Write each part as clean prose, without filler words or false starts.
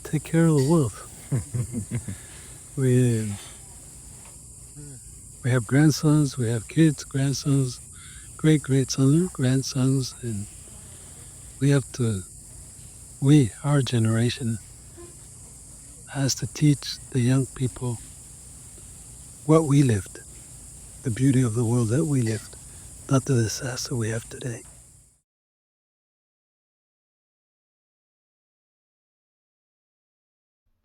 take care of the wolf. we have grandsons, we have kids, grandsons, great-great-sons, grandsons, and our generation has to teach the young people what we lived, the beauty of the world that we lived, not the disaster we have today.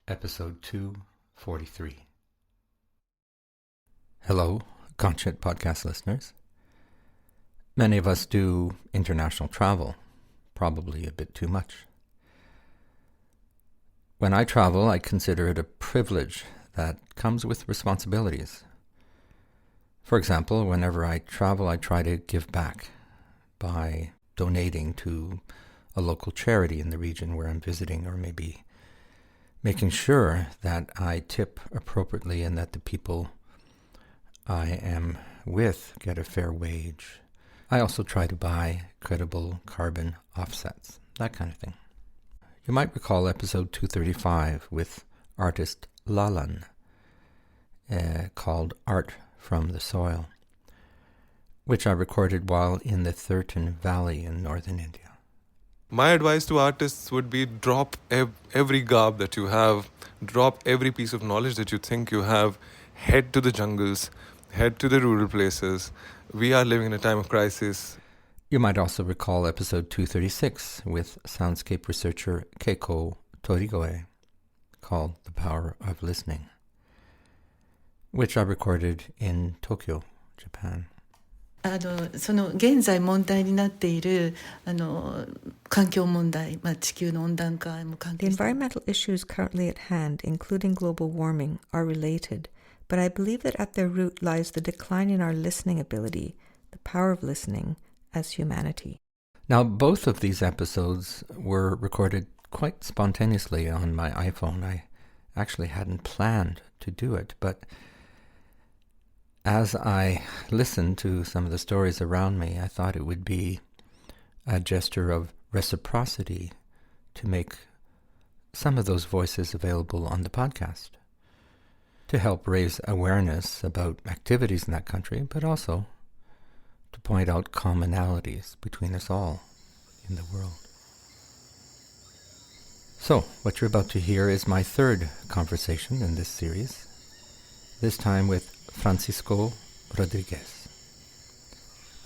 Episode 243. Hello, conscient podcast listeners. Many of us do international travel, probably a bit too much. When I travel, I consider it a privilege that comes with responsibilities. For example, whenever I travel, I try to give back by donating to a local charity in the region where I'm visiting, or maybe making sure that I tip appropriately and that the people I am with get a fair wage. I also try to buy credible carbon offsets, that kind of thing. You might recall episode 235 with artist Lalan, called Art from the Soil, which I recorded while in the Thurton Valley in northern India. My advice to artists would be drop every garb that you have, drop every piece of knowledge that you think you have, head to the jungles, head to the rural places. We are living in a time of crisis. You might also recall episode 236 with soundscape researcher Ecotourism, called The Power of Listening, which I recorded in Tokyo, Japan. その現在問題になっている環境問題、地球の温暖化も関係している。 The environmental issues currently at hand, including global warming, are related, but I believe that at their root lies the decline in our listening ability, the power of listening as humanity. Now, both of these episodes were recorded quite spontaneously on my iPhone. I actually hadn't planned to do it, but as I listened to some of the stories around me, I thought it would be a gesture of reciprocity to make some of those voices available on the podcast, to help raise awareness about activities in that country, but also to point out commonalities between us all in the world. So, what you're about to hear is my third conversation in this series, this time with Francisco Rodriguez,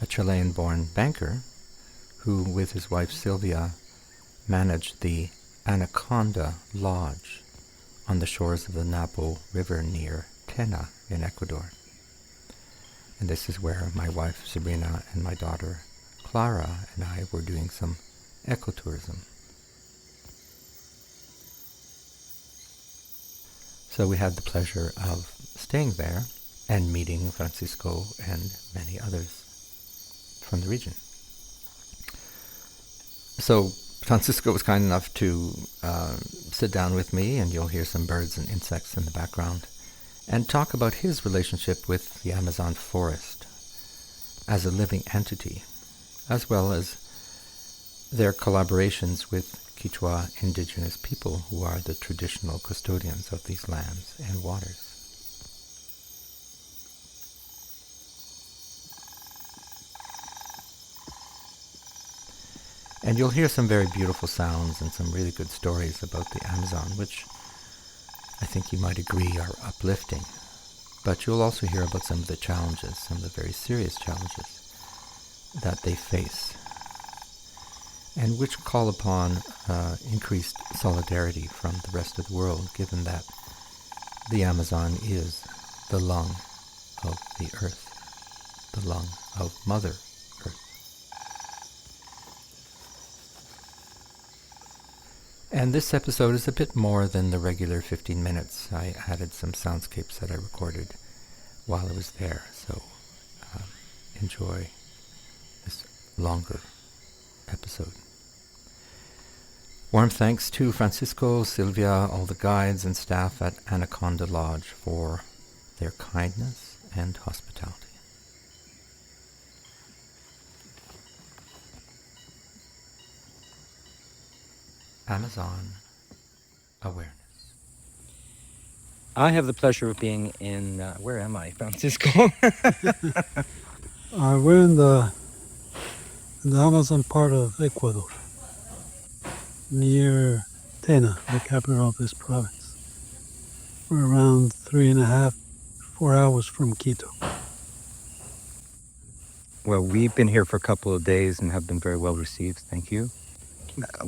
a Chilean-born banker who, with his wife Sylvia, managed the Anaconda Lodge on the shores of the Napo River near Tena in Ecuador. And this is where my wife Sabrina and my daughter Clara and I were doing some ecotourism. So we had the pleasure of staying there and meeting Francisco and many others from the region. So Francisco was kind enough to sit down with me, and you'll hear some birds and insects in the background, and talk about his relationship with the Amazon forest as a living entity, as well as their collaborations with Quechua indigenous people who are the traditional custodians of these lands and waters. And you'll hear some very beautiful sounds and some really good stories about the Amazon, which I think you might agree are uplifting. But you'll also hear about some of the challenges, some of the very serious challenges that they face, and which call upon increased solidarity from the rest of the world, given that the Amazon is the lung of the earth, the lung of Mother Earth. And this episode is a bit more than the regular 15 minutes. I added some soundscapes that I recorded while I was there, so enjoy this longer episode. Warm thanks to Francisco, Sylvia, all the guides and staff at Anaconda Lodge for their kindness and hospitality. Amazon awareness. I have the pleasure of being in, where am I, Francisco? We're in the Amazon part of Ecuador, near Tena, the capital of this province. We're around 3.5, 4 hours from Quito. Well, we've been here for a couple of days and have been very well received. Thank you.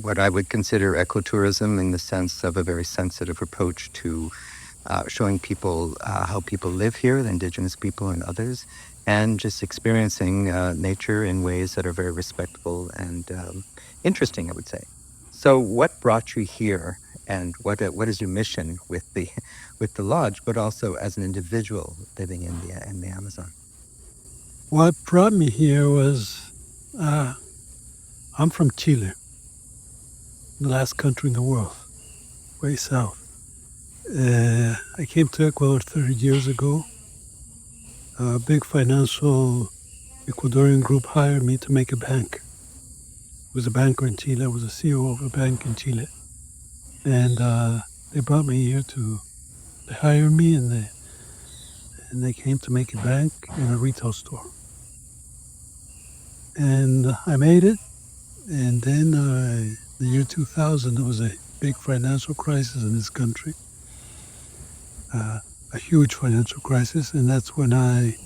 What I would consider ecotourism in the sense of a very sensitive approach to showing people how people live here, the indigenous people and others, and just experiencing nature in ways that are very respectful and interesting, I would say. So what brought you here, and what is your mission with the lodge, but also as an individual living in the Amazon? What brought me here was I'm from Chile, the last country in the world, way south. I came to Ecuador 30 years ago. A big financial Ecuadorian group hired me to make a bank. I was a banker in Chile. I was a CEO of a bank in Chile. And they brought me here they hired me and they came to make a bank in a retail store. And I made it. And then the year 2000, there was a big financial crisis in this country. A huge financial crisis, and that's when I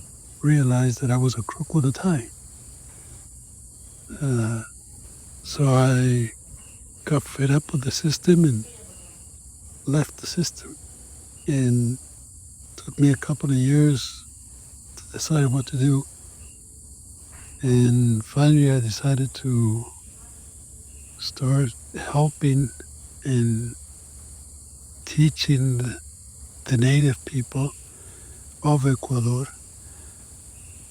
realized that I was a crook with a tie. So I got fed up with the system and left the system. And it took me a couple of years to decide what to do. And finally, I decided to start helping and teaching the native people of Ecuador,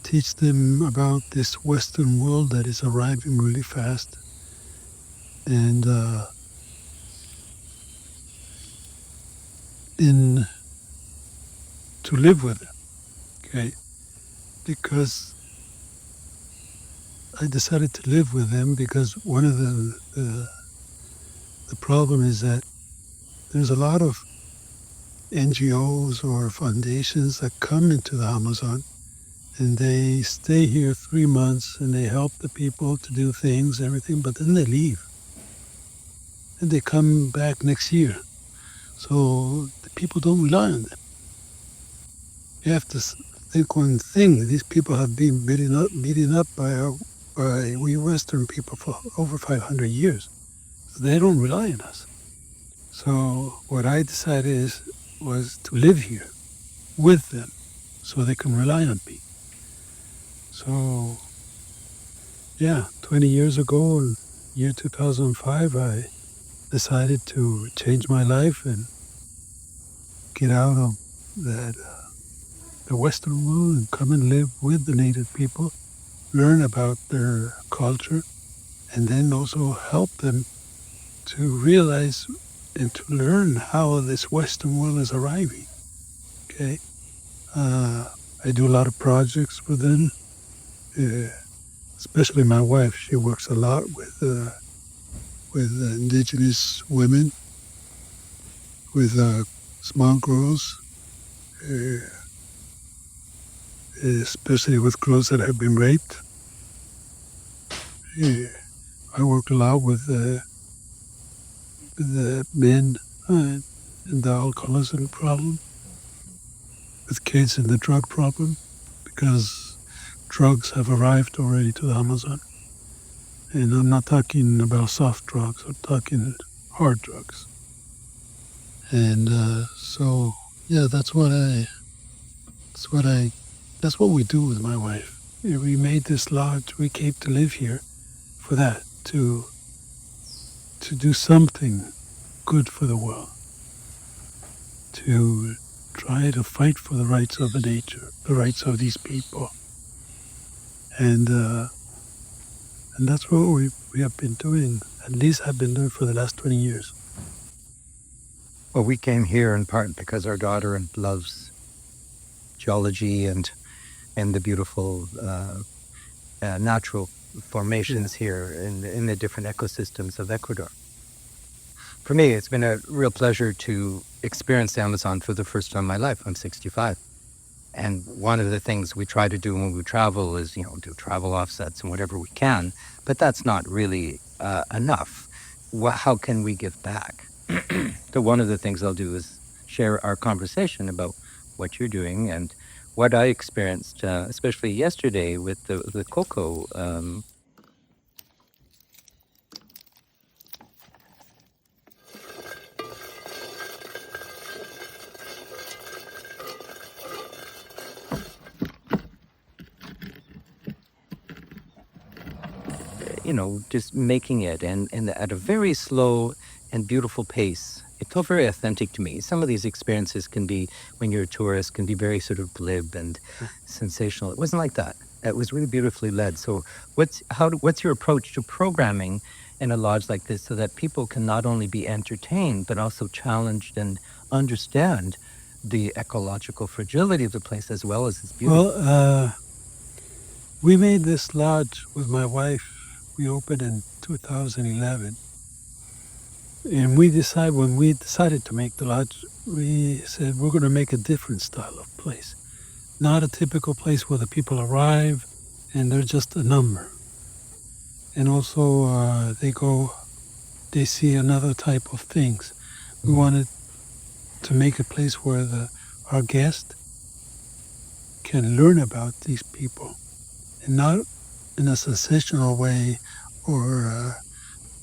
teach them about this Western world that is arriving really fast, and to live with them, okay? Because I decided to live with them because one of the problem is that there's a lot of NGOs or foundations that come into the Amazon and they stay here 3 months and they help the people to do things, everything, but then they leave. And they come back next year. So the people don't rely on them. You have to think one thing. These people have been beaten up by we Western people for over 500 years. So they don't rely on us. So what I decided was to live here with them so they can rely on me. So, yeah, 20 years ago, in year 2005, I decided to change my life and get out of the Western world and come and live with the native people, learn about their culture, and then also help them to realize and to learn how this Western world is arriving. Okay, I do a lot of projects with them, especially my wife. She works a lot with indigenous women, with small girls, especially with girls that have been raped. I work a lot with the men and the alcoholism problem, with kids in the drug problem, because drugs have arrived already to the Amazon. And I'm not talking about soft drugs, I'm talking hard drugs. And so, yeah, that's what we do with my wife. We made this lodge, we came to live here for that, to do something good for the world, to try to fight for the rights of the nature, the rights of these people. And that's what we have been doing, at least have been doing for the last 20 years. Well, we came here in part because our daughter loves geology and the beautiful natural formations here in the different ecosystems of Ecuador. For me, it's been a real pleasure to experience the Amazon for the first time in my life. I'm 65. And one of the things we try to do when we travel is, do travel offsets and whatever we can, but that's not really enough. How can we give back? So one of the things I'll do is share our conversation about what you're doing and what I experienced, especially yesterday with the cocoa. Just making it and at a very slow and beautiful pace. It felt very authentic to me. Some of these experiences can be, when you're a tourist, can be very sort of glib and sensational. It wasn't like that. It was really beautifully led. So what's your approach to programming in a lodge like this so that people can not only be entertained, but also challenged and understand the ecological fragility of the place as well as its beauty? Well, we made this lodge with my wife. We opened in 2011. And when we decided to make the lodge, we said we're going to make a different style of place. Not a typical place where the people arrive and they're just a number. And also they see another type of things. We wanted to make a place where our guest can learn about these people, and not in a sensational way, or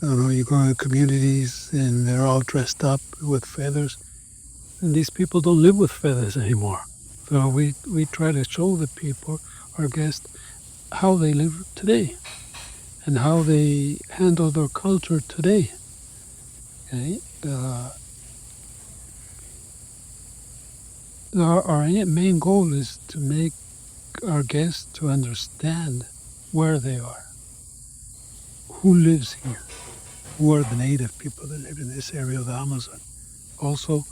you go to communities and they're all dressed up with feathers, and these people don't live with feathers anymore. So we try to show the people, our guests, how they live today and how they handle their culture today. Okay? Our main goal is to make our guests to understand where they are, who lives here, who are the native people that live in this area of the Amazon. Also,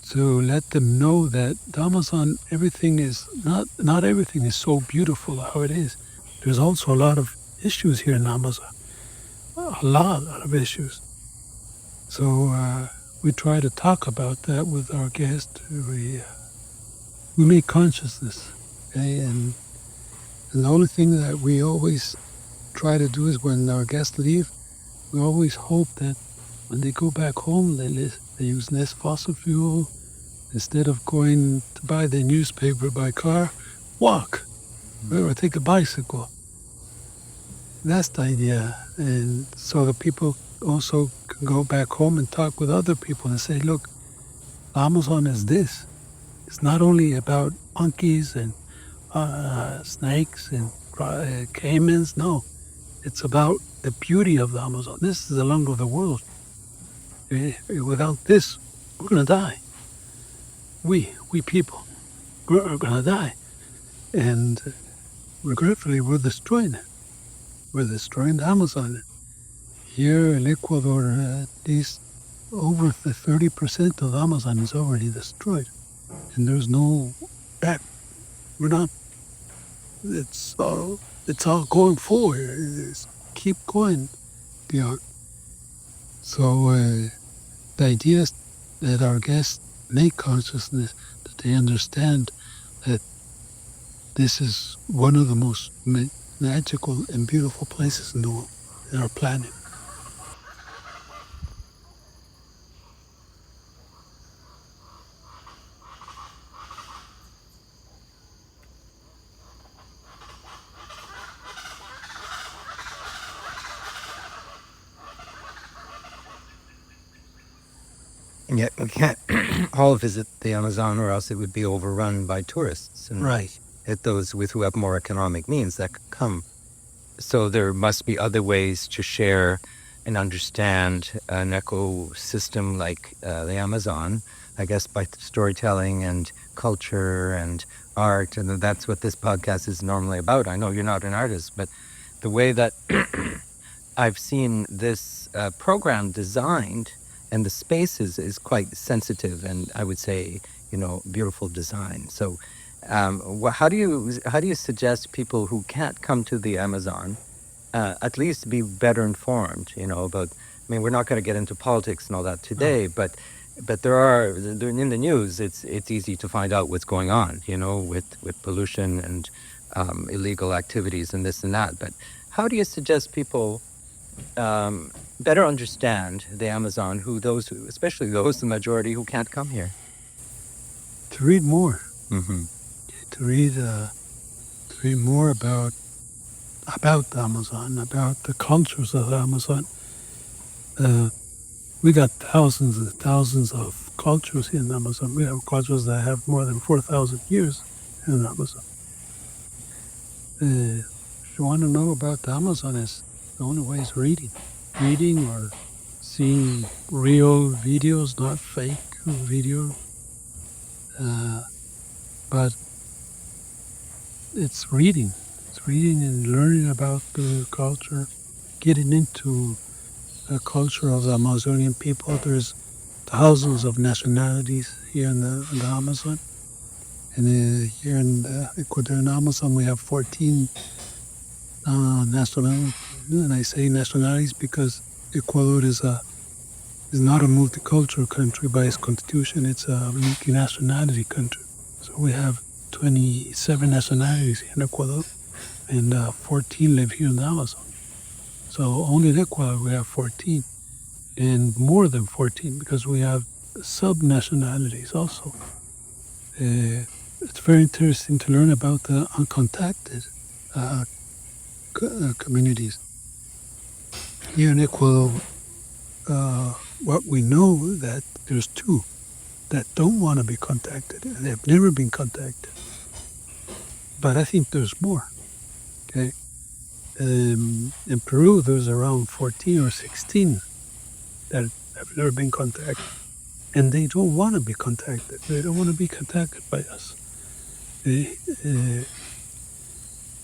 to let them know that the Amazon, everything is not everything is so beautiful how it is. There's also a lot of issues here in the Amazon, a lot of issues. So we try to talk about that with our guests. We make consciousness, okay? And the only thing that we always try to do is when our guests leave, we always hope that when they go back home, they use less fossil fuel. Instead of going to buy the newspaper by car, walk or take a bicycle. That's the idea. And so the people also can go back home and talk with other people and say, look, the Amazon is this. It's not only about monkeys and snakes and caimans. No, it's about the beauty of the Amazon. This is the lung of the world. Without this, we're going to die. We people, we're going to die. And regretfully, we're destroying it. We're destroying the Amazon. Here in Ecuador, at least over 30% of the Amazon is already destroyed. And there's no back. We're not, it's all going forward. It's keep going beyond. So the idea is that our guests make consciousness, that they understand that this is one of the most magical and beautiful places in the world, in our planet. And yet we can't all visit the Amazon, or else it would be overrun by tourists. And Right. those who have more economic means that could come. So there must be other ways to share and understand an ecosystem like the Amazon, I guess, by storytelling and culture and art. And that's what this podcast is normally about. I know you're not an artist, but the way that I've seen this program designed, and the space is quite sensitive and I would say, beautiful design. So how do you suggest people who can't come to the Amazon at least be better informed, about, I mean, we're not going to get into politics and all that today, but in the news, it's easy to find out what's going on, with pollution and illegal activities and this and that. But how do you suggest people better understand the Amazon, especially those, the majority, who can't come here? To read more. Mm-hmm. To read more about the Amazon, about the cultures of the Amazon. We got thousands and thousands of cultures in the Amazon. We have cultures that have more than 4,000 years in the Amazon. If you want to know about the Amazon, the only way is reading or seeing real videos, not fake video. But it's reading. It's reading and learning about the culture, getting into the culture of the Amazonian people. There's thousands of nationalities here in the Amazon. And here in the Ecuadorian Amazon, we have 14 nationalities. And I say nationalities because Ecuador is not a multicultural country by its constitution. It's a multi-nationality country. So we have 27 nationalities in Ecuador, and 14 live here in the Amazon. So only in Ecuador we have 14, and more than 14 because we have sub-nationalities also. It's very interesting to learn about the uncontacted communities. Here in Ecuador, what we know that there's two that don't want to be contacted, and they've never been contacted. But I think there's more. Okay, in Peru there's around 14 or 16 that have never been contacted, and they don't want to be contacted. They don't want to be contacted by us. They're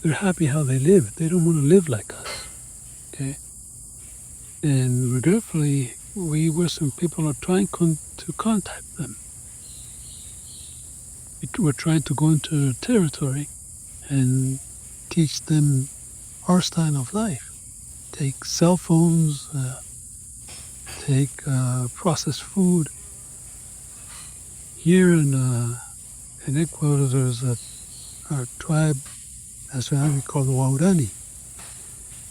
happy how they live. They don't want to live like us. Okay, and regretfully, we Western people are trying to contact them. We're trying to go into their territory and teach them our style of life. Take cell phones, take processed food. Here in Ecuador, there's a tribe, nationality called the Waurani.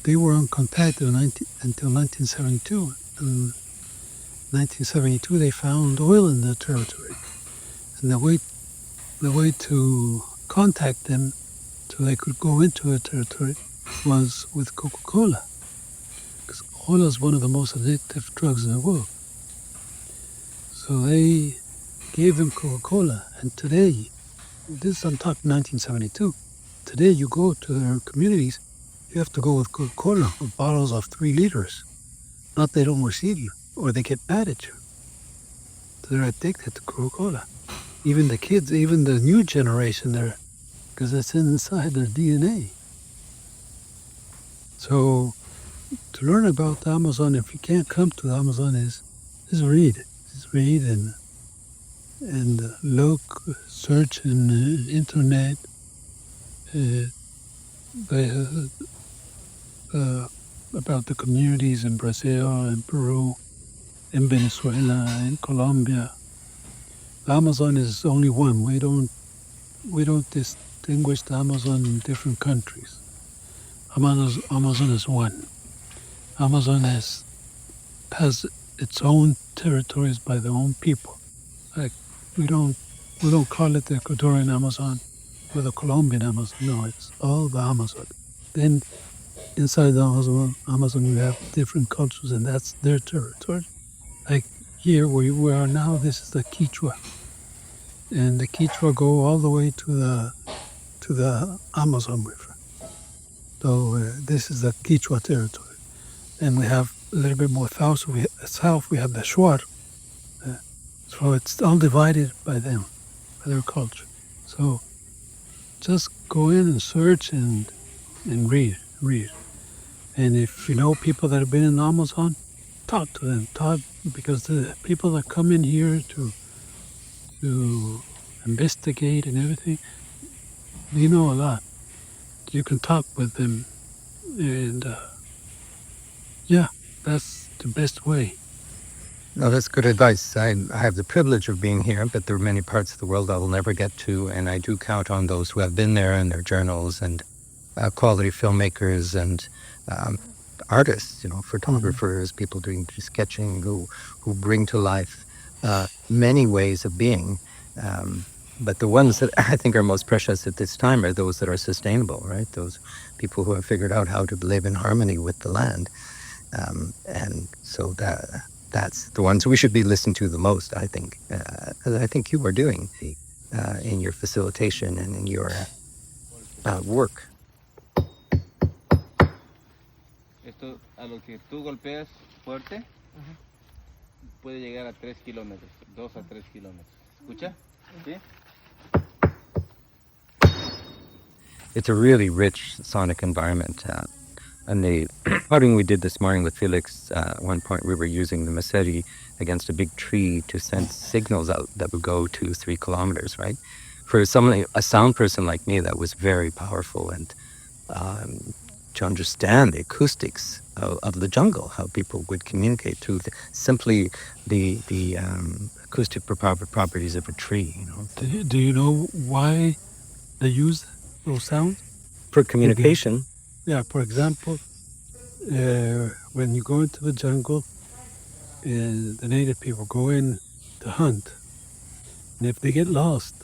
They were uncontacted until 1972. In 1972, they found oil in their territory, and the way to contact them so they could go into their territory was with Coca-Cola, because oil is one of the most addictive drugs in the world. So they gave them Coca-Cola, and today, this I'm talking 1972, today you go to their communities, you have to go with Coca-Cola with bottles of 3 liters. Not they don't receive you, or they get mad at you. They're addicted to Coca-Cola. Even the kids, even the new generation, because it's inside their DNA. So to learn about the Amazon, if you can't come to the Amazon, is read. Just read and look, search in the internet. About the communities in Brazil, in Peru, in Venezuela, in Colombia. The Amazon is only one. We don't distinguish the Amazon in different countries. Amazon is one. Amazon has its own territories by their own people. Like we don't call it the Ecuadorian Amazon or the Colombian Amazon. No, it's all the Amazon. Then inside the Amazon we have different cultures, and that's their territory. Like here where we are now, this is the Quechua, and the Quechua go all the way to the Amazon River. So this is the Quechua territory, and we have a little bit more south. We have the Shuar, so it's all divided by them, by their culture. So just go in and search and read. And if you know people that have been in the Amazon, talk to them. Because the people that come in here to investigate and everything, they know a lot. You can talk with them and Yeah, that's the best way. No, that's good advice. I have the privilege of being here, but there are many parts of the world I will never get to, and I do count on those who have been there and their journals and quality filmmakers and artists, photographers, people doing sketching who bring to life many ways of being. But the ones that I think are most precious at this time are those that are sustainable, right? Those people who have figured out how to live in harmony with the land. And so that's the ones we should be listening to the most, I think. As I think you are doing in your facilitation and in your work. Esto, a lo que tú golpeas fuerte, puede llegar a 3 kilómetros, 2 a 3 kilómetros. ¿Escucha? ¿Sí? It's a really rich sonic environment. And the outing we did this morning with Felix, at one point we were using the Maseri against a big tree to send signals out that would go 2-3 kilometers, right? For a sound person like me, that was very powerful, and to understand the acoustics of the jungle, how people would communicate through simply the acoustic properties of a tree. Do you know why they use those sounds? For communication. Yeah, for example, when you go into the jungle, the native people go in to hunt, and if they get lost,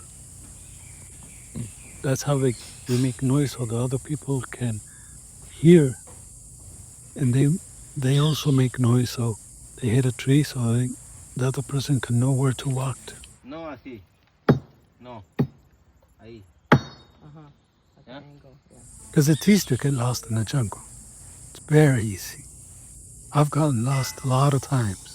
that's how they make noise so the other people can hear, and they also make noise so they hit a tree so the other person can know where to walk to. No, así. No. Ahí. Yeah? Because it's easy to get lost in the jungle. It's very easy. I've gotten lost a lot of times.